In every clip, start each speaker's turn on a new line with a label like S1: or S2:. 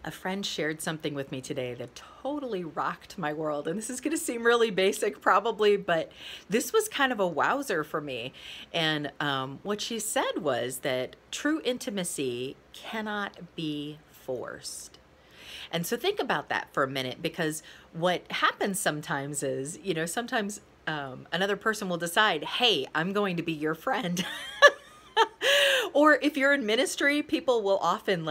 S1: A friend shared something with me today that totally rocked my world. And this is going to seem really basic, probably, but this was kind of a wowzer for me. And what she said was that true intimacy cannot be forced. And so think about that for a minute, because what happens sometimes is, sometimes another person will decide, hey, I'm going to be your friend. Or if you're in ministry, people will often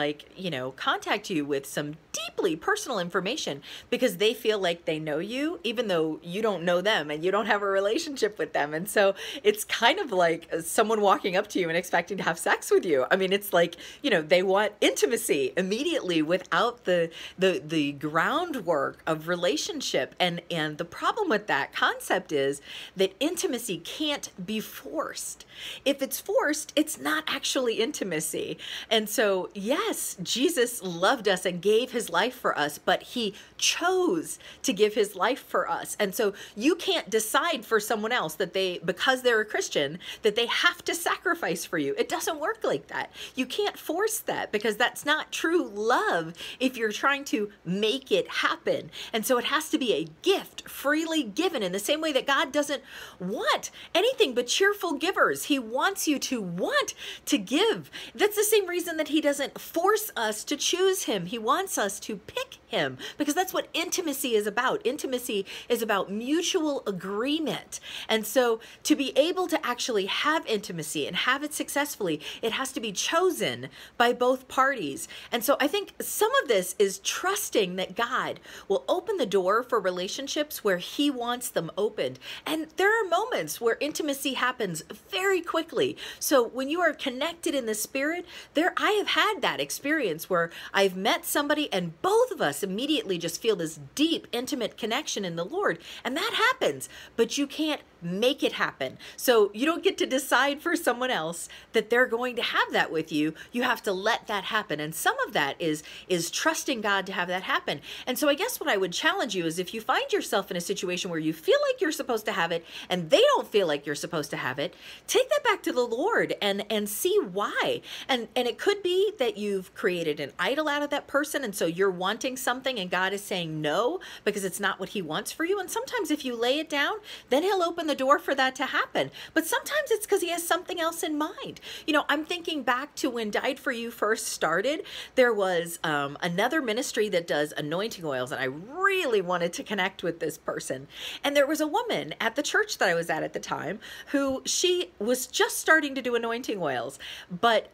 S1: contact you with some deeply personal information because they feel like they know you, even though you don't know them and you don't have a relationship with them. And so it's kind of like someone walking up to you and expecting to have sex with you. I mean, it's like, they want intimacy immediately without the groundwork of relationship. And the problem with that concept is that intimacy can't be forced. If it's forced, it's not actually intimacy. And so, yes, Jesus loved us and gave his life for us, but he chose to give his life for us. And so you can't decide for someone else that because they're a Christian, that they have to sacrifice for you. It doesn't work like that. You can't force that, because that's not true love if you're trying to make it happen. And so it has to be a gift freely given, in the same way that God doesn't want anything but cheerful givers. He wants you to want to give. That's the same reason that he doesn't force us to choose him. He wants us to pick him, because that's what intimacy is about. Intimacy is about mutual agreement. And so to be able to actually have intimacy and have it successfully, it has to be chosen by both parties. And so I think some of this is trusting that God will open the door for relationships where he wants them opened. And there are moments where intimacy happens very quickly. So when you are connected in the spirit, I have had that experience where I've met somebody and both of us immediately just feel this deep, intimate connection in the Lord. And that happens, but you can't make it happen. So you don't get to decide for someone else that they're going to have that with you. You have to let that happen. And some of that is trusting God to have that happen. And so I guess what I would challenge you is, if you find yourself in a situation where you feel like you're supposed to have it and they don't feel like you're supposed to have it, take that back to the Lord and see why. And it could be that you've created an idol out of that person, and so you're wanting something and God is saying no because it's not what he wants for you. And sometimes if you lay it down, then he'll open the door for that to happen. But sometimes it's because he has something else in mind. I'm thinking back to when Died For You first started. There was another ministry that does anointing oils, and I really wanted to connect with this person. And there was a woman at the church that I was at the time who she was just starting to do anointing oils, but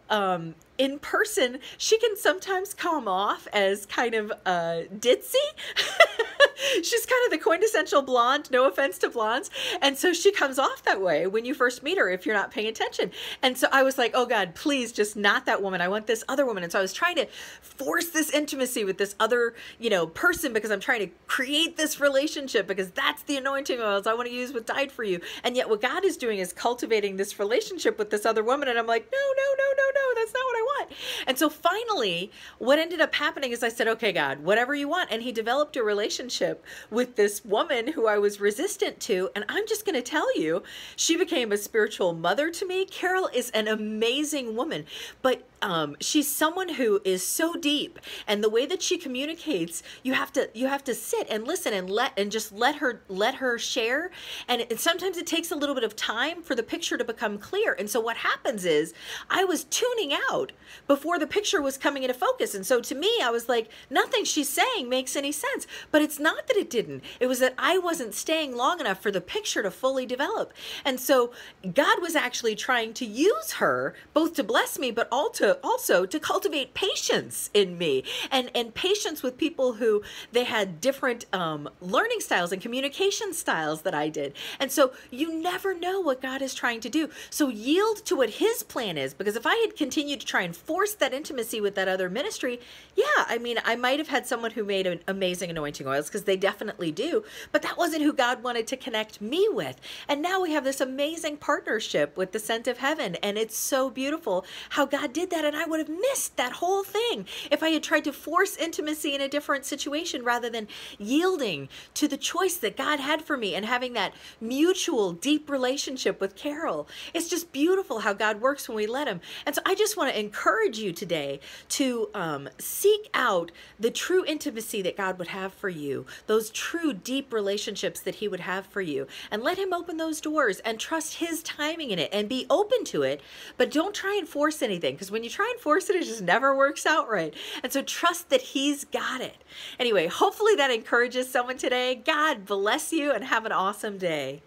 S1: in person, she can sometimes come off as kind of ditzy. She's kind of the quintessential blonde, no offense to blondes. And so she comes off that way when you first meet her if you're not paying attention. And so I was like, oh God, please, just not that woman. I want this other woman. And so I was trying to force this intimacy with this other, person, because I'm trying to create this relationship, because that's the anointing oils I want to use with Died For You. And yet what God is doing is cultivating this relationship with this other woman. And I'm like, no, that's not what I want. And so finally, what ended up happening is I said, okay, God, whatever you want. And he developed a relationship with this woman who I was resistant to. And I'm just going to tell you, she became a spiritual mother to me. Carol is an amazing woman, but she's someone who is so deep, and the way that she communicates, you have to sit and listen and just let her share. And sometimes it takes a little bit of time for the picture to become clear. And so what happens is I was tuning out before the picture was coming into focus. And so to me, I was like, nothing she's saying makes any sense. But it's not that it didn't. It was that I wasn't staying long enough for the picture to fully develop. And so God was actually trying to use her both to bless me, but also to cultivate patience in me, and patience with people who they had different learning styles and communication styles that I did. And so you never know what God is trying to do. So yield to what his plan is, because if I had continued to try and force that intimacy with that other ministry, yeah, I mean, I might have had someone who made an amazing anointing oils, because they definitely do, but that wasn't who God wanted to connect me with. And now we have this amazing partnership with the Scent of Heaven, and it's so beautiful how God did that that and I would have missed that whole thing if I had tried to force intimacy in a different situation rather than yielding to the choice that God had for me and having that mutual deep relationship with Carol. It's just beautiful how God works when we let him. And so I just want to encourage you today to seek out the true intimacy that God would have for you, those true deep relationships that he would have for you, and let him open those doors and trust his timing in it and be open to it, but don't try and force anything, because when you try and force it, it just never works out right. And so trust that he's got it. Anyway, hopefully that encourages someone today. God bless you and have an awesome day.